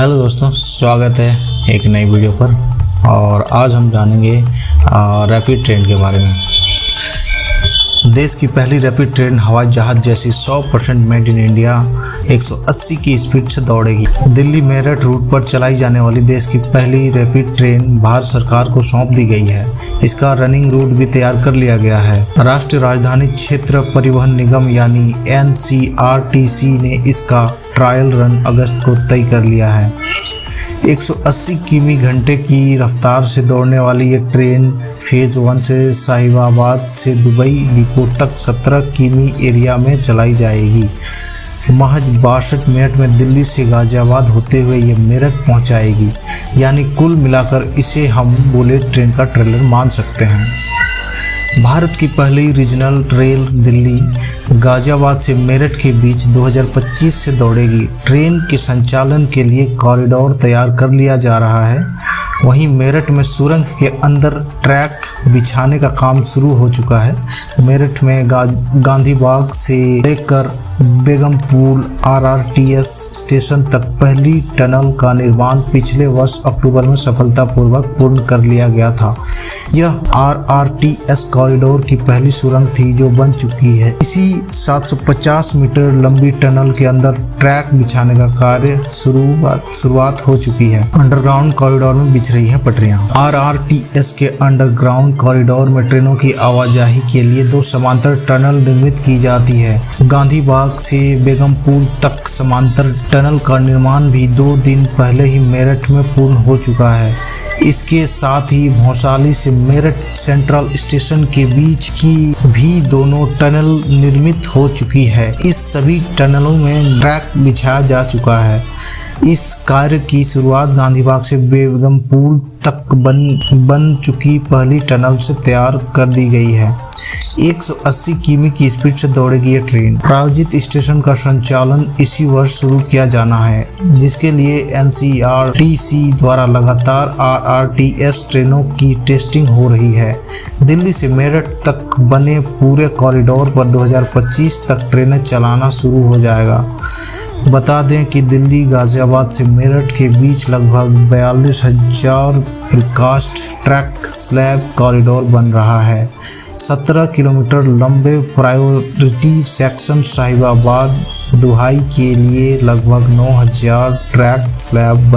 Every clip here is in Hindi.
हेलो दोस्तों, स्वागत है एक नई वीडियो पर। और आज हम जानेंगे रैपिड ट्रेन के बारे में। देश की पहली रैपिड ट्रेन हवाई जहाज जैसी 100% मेड इन इंडिया 180 की स्पीड से दौड़ेगी। दिल्ली मेरठ रूट पर चलाई जाने वाली देश की पहली रैपिड ट्रेन भारत सरकार को सौंप दी गई है। इसका रनिंग रूट भी तैयार कर लिया गया है। राष्ट्रीय राजधानी क्षेत्र परिवहन निगम यानी NCRTC ने इसका ट्रायल रन अगस्त को तय कर लिया है। 180 किमी घंटे की रफ्तार से दौड़ने वाली ये ट्रेन फेज 1 से साहिबाबाद से दुबई डिपो तक 17 किमी एरिया में चलाई जाएगी। महज 62 मिनट में दिल्ली से गाजियाबाद होते हुए ये मेरठ पहुंचाएगी। यानी कुल मिलाकर इसे हम बुलेट ट्रेन का ट्रेलर मान सकते हैं। भारत की पहली रीजनल रेल दिल्ली गाजियाबाद से मेरठ के बीच 2025 से दौड़ेगी। ट्रेन के संचालन के लिए कॉरिडोर तैयार कर लिया जा रहा है। वहीं मेरठ में सुरंग के अंदर ट्रैक बिछाने का काम शुरू हो चुका है। मेरठ में गांधी बाग से लेकर बेगमपुर RRTS स्टेशन तक पहली टनल का निर्माण पिछले वर्ष अक्टूबर में सफलतापूर्वक पूर्ण कर लिया गया था। यह RRTS कॉरिडोर की पहली सुरंग थी जो बन चुकी है। इसी 750 मीटर लंबी टनल के अंदर ट्रैक बिछाने का कार्य शुरुआत हो चुकी है। अंडरग्राउंड कॉरिडोर में बिछ रही है पटरियां। RRTS के अंडरग्राउंड कॉरिडोर में ट्रेनों की आवाजाही के लिए 2 समांतर टनल निर्मित की जाती है। गांधी बाग से बेगमपुर तक समांतर टनल का निर्माण भी 2 दिन पहले ही मेरठ में पूर्ण हो चुका है। इसके साथ ही भौसाली से मेरठ सेंट्रल स्टेशन के बीच की भी दोनों टनल निर्मित हो चुकी है। इस सभी टनलों में ट्रैक बिछाया जा चुका है। इस कार्य की शुरुआत गांधीबाग से बेगमपुर तक बन चुकी पहली टनल से तैयार कर दी गई है। 180 किमी की स्पीड से दौड़ेगी ये ट्रेन। प्रायोजित स्टेशन का संचालन इसी वर्ष शुरू किया जाना है, जिसके लिए NCRTC द्वारा लगातार RRTS ट्रेनों की टेस्टिंग हो रही है। दिल्ली से मेरठ तक बने पूरे कॉरिडोर पर 2025 तक ट्रेनें चलाना शुरू हो जाएगा। बता दें कि दिल्ली गाजियाबाद से मेरठ के बीच लगभग 42,000 प्रीकास्ट ट्रैक स्लैब कॉरिडोर बन रहा है। 17 किलोमीटर लंबे प्रायोरिटी सेक्शन साहिबाबाद दुहाई के लिए लगभग 9,000 ट्रैक स्लैब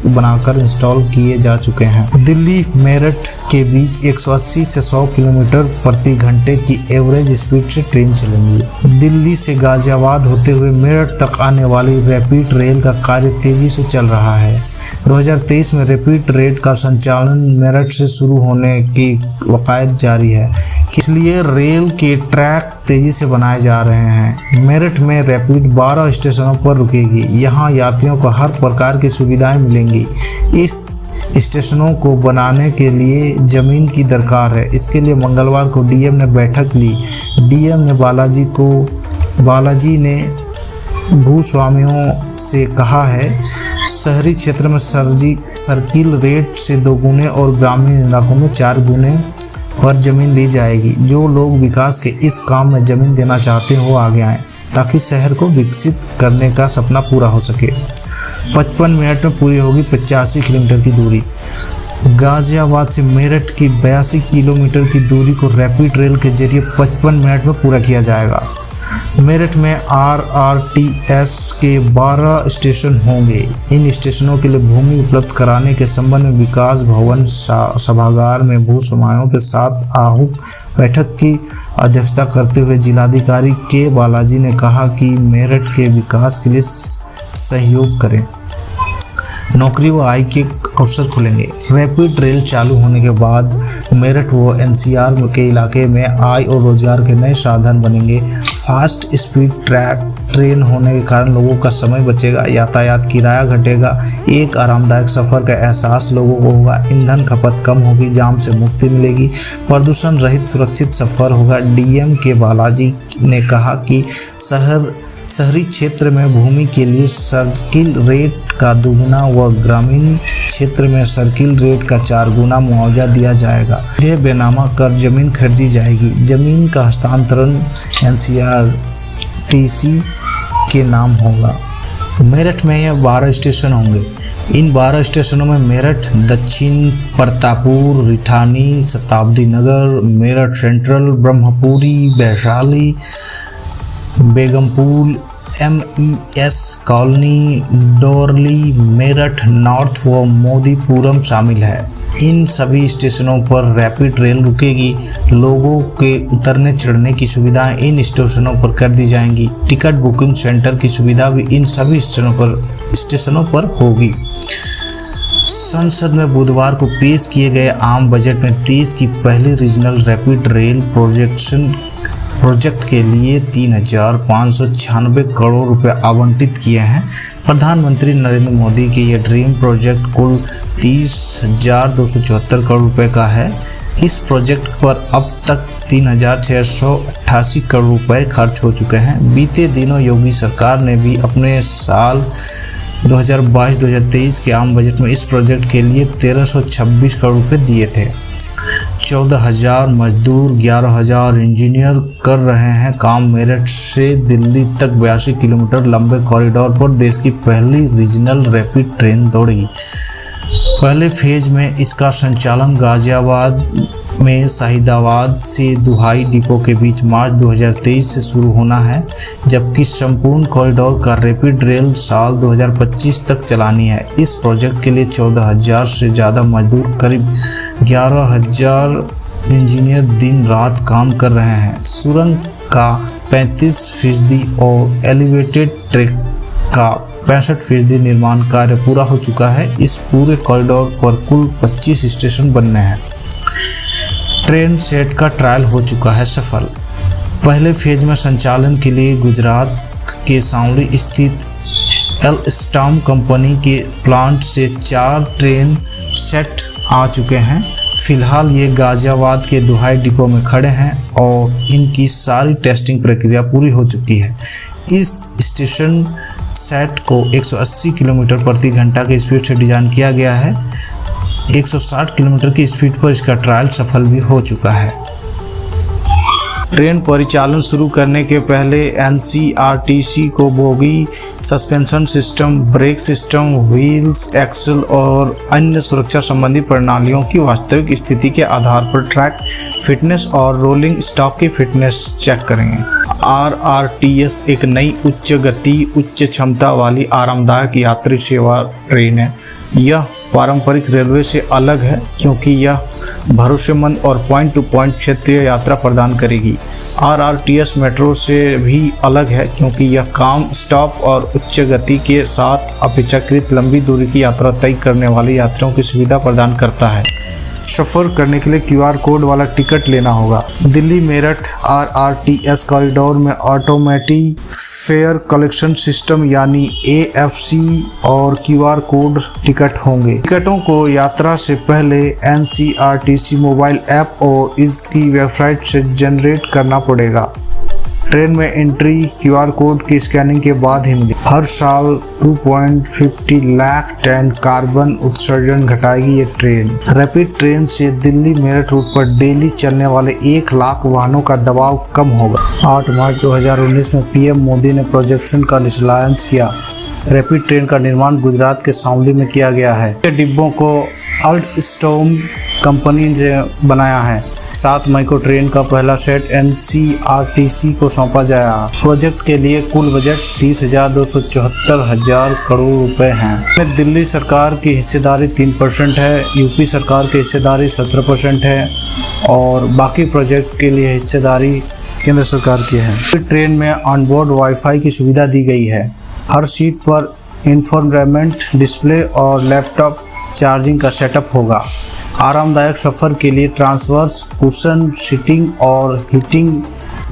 बनाकर इंस्टॉल किए जा चुके हैं। दिल्ली मेरठ के बीच 180 से 100 किलोमीटर प्रति घंटे की एवरेज स्पीड से ट्रेन चलेंगी। दिल्ली से गाजियाबाद होते हुए मेरठ तक आने वाली रैपिड रेल का कार्य तेजी से चल रहा है। 2023 में रैपिड रेल का संचालन मेरठ से शुरू होने की वकायत जारी है, इसलिए रेल के ट्रैक तेजी से बनाए जा रहे हैं। मेरठ में रैपिड 12 स्टेशनों पर रुकेगी। यहाँ यात्रियों को हर प्रकार की सुविधाएं मिलेंगी। इस स्टेशनों को बनाने के लिए जमीन की दरकार है। इसके लिए मंगलवार को DM ने बैठक ली। DM ने बालाजी ने भूस्वामियों से कहा है, शहरी क्षेत्र में सर्किल रेट से 2 गुने और ग्रामीण इलाकों में 4 गुने पर जमीन ली जाएगी। जो लोग विकास के इस काम में जमीन देना चाहते हैं वो आगे आएं, ताकि शहर को विकसित करने का सपना पूरा हो सके। 55 मिनट में पूरी होगी 85 किलोमीटर की दूरी। गाजियाबाद से मेरठ की 82 किलोमीटर की दूरी को रैपिड रेल के जरिए 55 मिनट में पूरा किया जाएगा। मेरठ में RRTS के 12 स्टेशन होंगे। इन स्टेशनों के लिए भूमि उपलब्ध कराने के संबंध में विकास भवन सभागार में भूस्वामियों के साथ आहूत बैठक की अध्यक्षता करते हुए जिलाधिकारी के बालाजी ने कहा कि मेरठ के विकास के लिए सहयोग करें। नौकरी व आय के अवसर खुलेंगे। रैपिड रेल चालू होने के बाद मेरठ व NCR के इलाके में आय और रोजगार के नए साधन बनेंगे। फास्ट स्पीड ट्रैक ट्रेन होने के कारण लोगों का समय बचेगा, यातायात किराया घटेगा, एक आरामदायक सफ़र का एहसास लोगों को होगा, ईंधन खपत कम होगी, जाम से मुक्ति मिलेगी, प्रदूषण रहित सुरक्षित सफ़र होगा। DM के बालाजी ने कहा कि शहरी क्षेत्र में भूमि के लिए सर्किल रेट का 2 गुना व ग्रामीण क्षेत्र में सर्किल रेट का 4 गुना मुआवजा दिया जाएगा। यह बेनामा कर जमीन खरीदी जाएगी। जमीन का हस्तांतरण NCRTC के नाम होगा। मेरठ में यह 12 स्टेशन होंगे। इन 12 स्टेशनों में मेरठ दक्षिण, Pratappur, Rithani, Shatabdi Nagar, Meerut central, Brahmapuri, Vaishali, Begumpur, MES colony, Dorli, Meerut north व मोदीपुरम शामिल है। इन सभी स्टेशनों पर रैपिड रेल रुकेगी। लोगों के उतरने चढ़ने की सुविधाएं इन स्टेशनों पर कर दी जाएंगी। टिकट बुकिंग सेंटर की सुविधा भी इन सभी स्टेशनों पर होगी। संसद में बुधवार को पेश किए गए आम बजट में देश की पहली रीजनल रैपिड रेल प्रोजेक्ट के लिए 3,596 करोड़ रुपए आवंटित किए हैं। प्रधानमंत्री नरेंद्र मोदी के ये ड्रीम प्रोजेक्ट कुल 30,274 करोड़ रुपए का है। इस प्रोजेक्ट पर अब तक 3,688 करोड़ रुपए खर्च हो चुके हैं। बीते दिनों योगी सरकार ने भी अपने साल 2022-2023 के आम बजट में इस प्रोजेक्ट के लिए 1,326 करोड़ रुपए दिए थे। 14,000 मजदूर, 11,000 इंजीनियर कर रहे हैं काम। मेरठ से दिल्ली तक 82 किलोमीटर लंबे कॉरिडोर पर देश की पहली रीजनल रैपिड ट्रेन दौड़ेगी। पहले फेज में इसका संचालन गाजियाबाद में शाहिदाबाद से दुहाई डिपो के बीच मार्च 2023 से शुरू होना है, जबकि संपूर्ण कॉरिडोर का रैपिड रेल साल 2025 तक चलानी है। इस प्रोजेक्ट के लिए 14,000 से ज़्यादा मजदूर, करीब 11,000 इंजीनियर दिन रात काम कर रहे हैं। सुरंग का 35% और एलिवेटेड ट्रैक का 65% निर्माण कार्य पूरा हो चुका है। इस पूरे कॉरिडोर पर कुल 25 स्टेशन बनने हैं। ट्रेन सेट का ट्रायल हो चुका है सफल। पहले फेज में संचालन के लिए गुजरात के सांवली स्थित एल्स्टॉम कंपनी के प्लांट से 4 ट्रेन सेट आ चुके हैं। फिलहाल ये गाजियाबाद के दुहाई डिपो में खड़े हैं और इनकी सारी टेस्टिंग प्रक्रिया पूरी हो चुकी है। इस स्टेशन सेट को 180 किलोमीटर प्रति घंटा की स्पीड से डिज़ाइन किया गया है। 160 किलोमीटर की स्पीड पर इसका ट्रायल सफल भी हो चुका है। ट्रेन परिचालन शुरू करने के पहले NCRTC को bogie, suspension system, brake system, wheels, axle और अन्य सुरक्षा संबंधी प्रणालियों की वास्तविक स्थिति के आधार पर ट्रैक फिटनेस और रोलिंग स्टॉक की फिटनेस चेक करेंगे। RRTS एक नई उच्च गति, उच्च क्षमता वाली आरामदायक यात्री सेवा ट्रेन है। यह पारंपरिक रेलवे से अलग है क्योंकि यह भरोसेमंद और पॉइंट टू पॉइंट क्षेत्रीय यात्रा प्रदान करेगी। RRTS मेट्रो से भी अलग है क्योंकि यह कम स्टॉप और उच्च गति के साथ अपेक्षाकृत लंबी दूरी की यात्रा तय करने वाले यात्रियों की सुविधा प्रदान करता है। सफ़र करने के लिए QR कोड वाला टिकट लेना होगा। दिल्ली मेरठ RRTS कॉरिडोर में ऑटोमेटिक फेयर कलेक्शन सिस्टम यानी AFC और QR कोड टिकट होंगे। टिकटों को यात्रा से पहले NCRTC मोबाइल ऐप और इसकी वेबसाइट से जनरेट करना पड़ेगा। ट्रेन में एंट्री QR कोड की स्कैनिंग के बाद ही मिले। हर साल 2.50 लाख टन कार्बन उत्सर्जन घटाएगी ये ट्रेन। रैपिड ट्रेन से दिल्ली मेरठ रूट पर डेली चलने वाले 1 लाख वाहनों का दबाव कम होगा। 8 मार्च 2019 में PM मोदी ने प्रोजेक्शन का निष्पादन किया। रैपिड ट्रेन का निर्माण गुजरात के सांवली में किया गया है। डिब्बों को एल्स्टॉम कंपनी ने बनाया है। 7 मई को ट्रेन का पहला सेट NCRTC को सौंपा जाएगा। प्रोजेक्ट के लिए कुल बजट 30,274 करोड़ रुपए हैं। दिल्ली सरकार की हिस्सेदारी 3% है, यूपी सरकार की हिस्सेदारी 17% है और बाकी प्रोजेक्ट के लिए हिस्सेदारी केंद्र सरकार की है। ट्रेन में ऑनबोर्ड वाईफाई की सुविधा दी गई है। हर सीट पर इंफोटेनमेंट डिस्प्ले और लैपटॉप चार्जिंग का सेटअप होगा। आरामदायक सफ़र के लिए ट्रांसवर्स कुशन सीटिंग और हीटिंग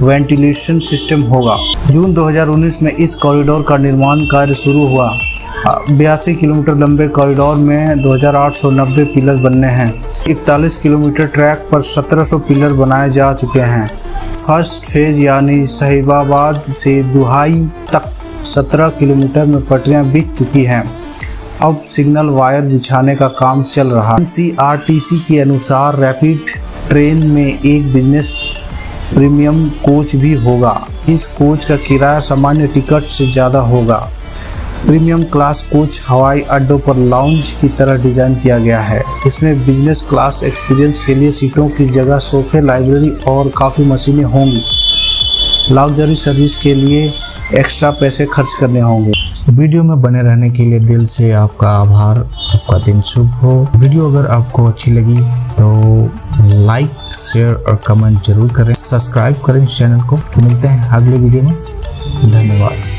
वेंटिलेशन सिस्टम होगा। जून 2019 में इस कॉरिडोर का निर्माण कार्य शुरू हुआ। 82 किलोमीटर लंबे कॉरिडोर में 2,890 पिलर बनने हैं। 41 किलोमीटर ट्रैक पर 1700 पिलर बनाए जा चुके हैं। फर्स्ट फेज यानी शाहिदाबाद से दुहाई तक 17 किलोमीटर में पटरियां बिछ चुकी हैं। अब सिग्नल वायर बिछाने का काम चल रहा है। NCRTC के अनुसार रैपिड ट्रेन में एक बिजनेस प्रीमियम कोच भी होगा। इस कोच का किराया सामान्य टिकट से ज़्यादा होगा। प्रीमियम क्लास कोच हवाई अड्डों पर लाउंज की तरह डिजाइन किया गया है। इसमें बिजनेस क्लास एक्सपीरियंस के लिए सीटों की जगह सोफे, लाइब्रेरी और काफ़ी मशीनें होंगी। लग्जरी सर्विस के लिए एक्स्ट्रा पैसे खर्च करने होंगे। वीडियो में बने रहने के लिए दिल से आपका आभार। आपका दिन शुभ हो। वीडियो अगर आपको अच्छी लगी तो लाइक, शेयर और कमेंट जरूर करें। सब्सक्राइब करें इस चैनल को। मिलते हैं अगले वीडियो में। धन्यवाद।